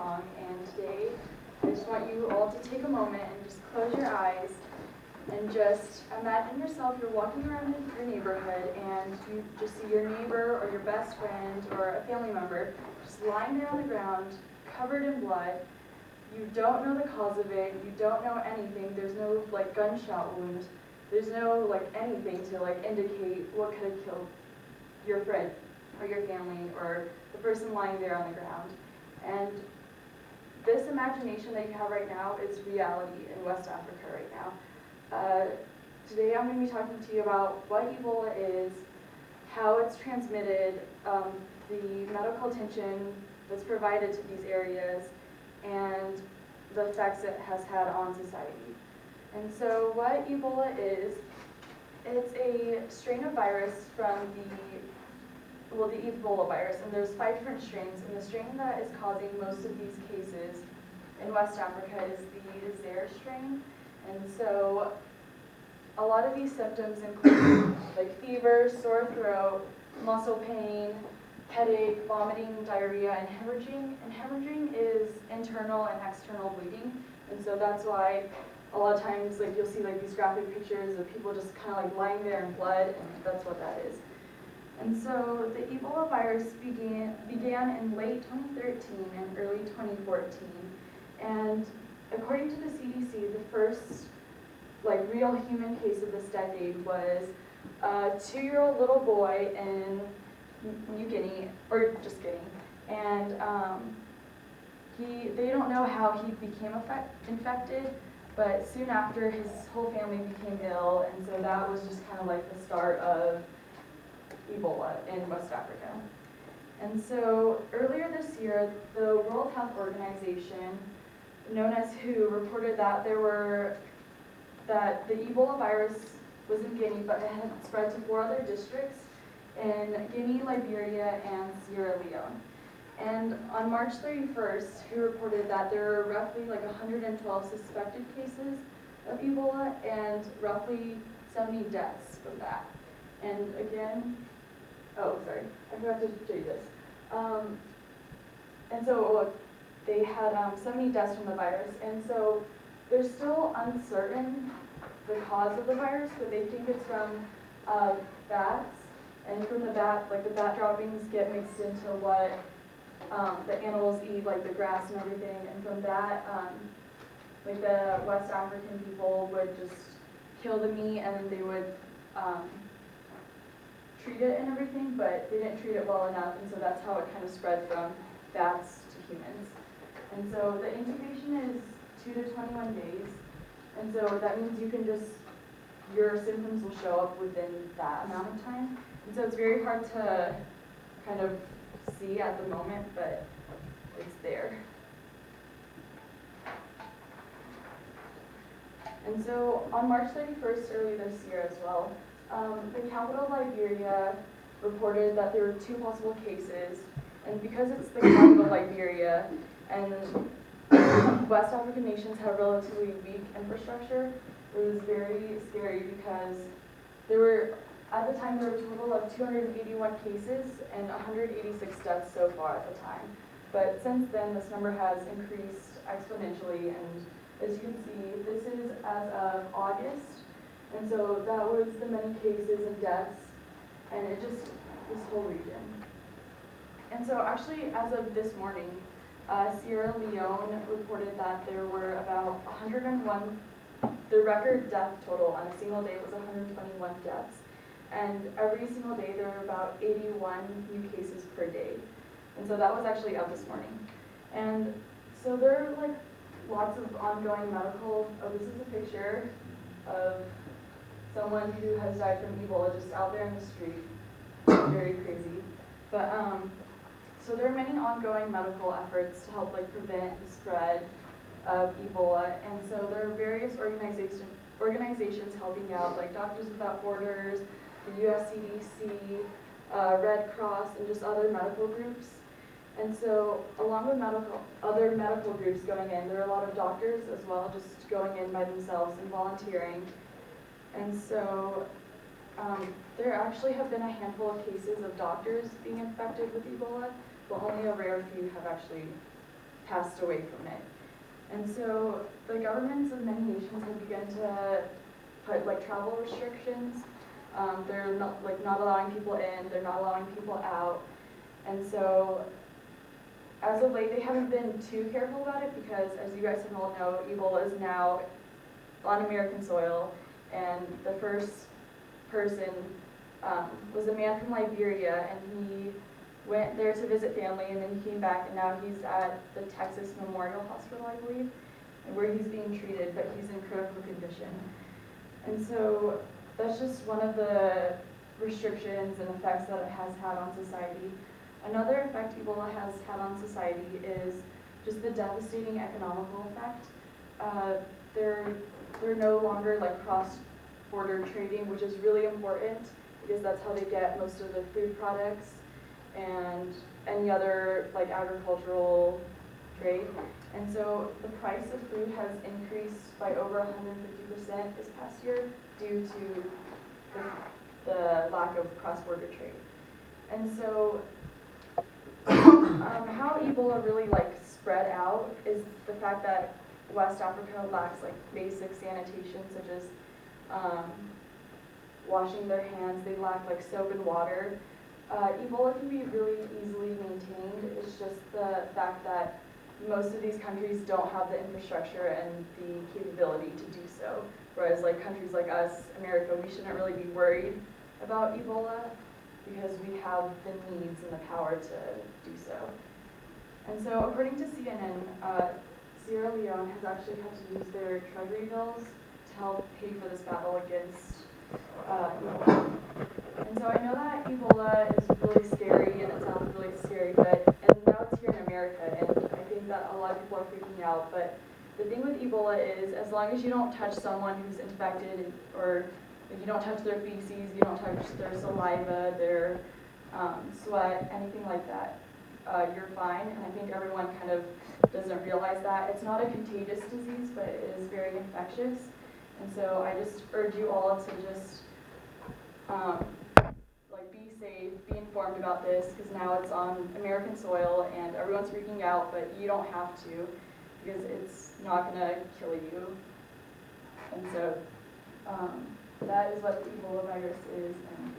Song, and today I just want you all to take a moment and just close your eyes and just imagine yourself, you're walking around in your neighborhood and you just see your neighbor or your best friend or a family member just lying there on the ground, covered in blood. You don't know the cause of it, you don't know anything, there's no like gunshot wound, there's no like anything to like indicate what could have killed your friend or your family or the person lying there on the ground. And this imagination that you have right now is reality in West Africa right now. Today I'm going to be talking to you about what Ebola is, how it's transmitted, the medical attention that's provided to these areas, and the effects it has had on society. And so what Ebola is, it's a strain of virus from the Ebola virus, and there's 5 different strains, and the strain that is causing most of these cases in West Africa is the Zaire strain. And so a lot of these symptoms include like fever, sore throat, muscle pain, headache, vomiting, diarrhea, and hemorrhaging. And hemorrhaging is internal and external bleeding, and so that's why a lot of times like you'll see like these graphic pictures of people just kind of like lying there in blood, and that's what that is. And so the Ebola virus began in late 2013 and early 2014. And according to the CDC, the first like real human case of this decade was a 2-year-old little boy in New Guinea, or just Guinea. And they don't know how he became infected, but soon after his whole family became ill, and so that was just kind of like the start of Ebola in West Africa. And so earlier this year, the World Health Organization, known as WHO, reported that the Ebola virus was in Guinea, but it had spread to 4 other districts in Guinea, Liberia, and Sierra Leone. And on March 31st, WHO reported that there were roughly like 112 suspected cases of Ebola and roughly 70 deaths from that. And again, oh, sorry, I forgot to show you this. And so look, they had 70 deaths from the virus, and so they're still uncertain the cause of the virus, but they think it's from bats, and from the bat droppings get mixed into what the animals eat, like the grass and everything, and from that, like the West African people would just kill the meat and then they would treat it and everything, but they didn't treat it well enough, and so that's how it kind of spread from bats to humans. And so the incubation is 2 to 21 days, and so that means your symptoms will show up within that amount of time. And so it's very hard to kind of see at the moment, but it's there. And so on March 31st, early this year as well, the capital of Liberia reported that there were 2 possible cases, and because it's the capital of Liberia, and West African nations have relatively weak infrastructure, it was very scary because at the time there were a total of 281 cases and 186 deaths so far at the time. But since then, this number has increased exponentially, and as you can see, this is as of August. And so that was the many cases and deaths, and this whole region. And so actually, as of this morning, Sierra Leone reported that there were about 101, the record death total on a single day was 121 deaths. And every single day there were about 81 new cases per day. And so that was actually out this morning. And so there are like lots of ongoing medical, this is a picture of someone who has died from Ebola just out there in the street. Very crazy. But so there are many ongoing medical efforts to help like prevent the spread of Ebola. And so there are various organizations helping out, like Doctors Without Borders, the US CDC, Red Cross, and just other medical groups. And so along with other medical groups going in, there are a lot of doctors as well just going in by themselves and volunteering. And so there actually have been a handful of cases of doctors being infected with Ebola, but only a rare few have actually passed away from it. And so the governments of many nations have begun to put like travel restrictions. They're not allowing people in, they're not allowing people out. And so as of late, they haven't been too careful about it because, as you guys all know, Ebola is now on American soil, and the first person was a man from Liberia, and he went there to visit family, and then he came back, and now he's at the Texas Memorial Hospital, I believe, where he's being treated, but he's in critical condition. And so that's just one of the restrictions and effects that it has had on society. Another effect Ebola has had on society is just the devastating economical effect. They're no longer like cross-border trading, which is really important because that's how they get most of the food products and any other like agricultural trade. And so the price of food has increased by over 150% this past year due to the lack of cross-border trade. And so how Ebola really like spread out is the fact that West Africa lacks like basic sanitation, such as washing their hands. They lack like soap and water. Ebola can be really easily maintained. It's just the fact that most of these countries don't have the infrastructure and the capability to do so. Whereas like countries like us, America, we shouldn't really be worried about Ebola because we have the needs and the power to do so. And so according to CNN, Sierra Leone has actually had to use their treasury bills to help pay for this battle against Ebola. And so I know that Ebola is really scary and it sounds really scary, and now it's here in America, and I think that a lot of people are freaking out, but the thing with Ebola is as long as you don't touch someone who's infected, or you don't touch their feces, you don't touch their saliva, their sweat, anything like that, you're fine. And I think everyone kind of doesn't realize that. It's not a contagious disease, but it is very infectious. And so I just urge you all to just be safe, be informed about this, because now it's on American soil and everyone's freaking out, but you don't have to because it's not going to kill you. And so that is what the Ebola virus is, and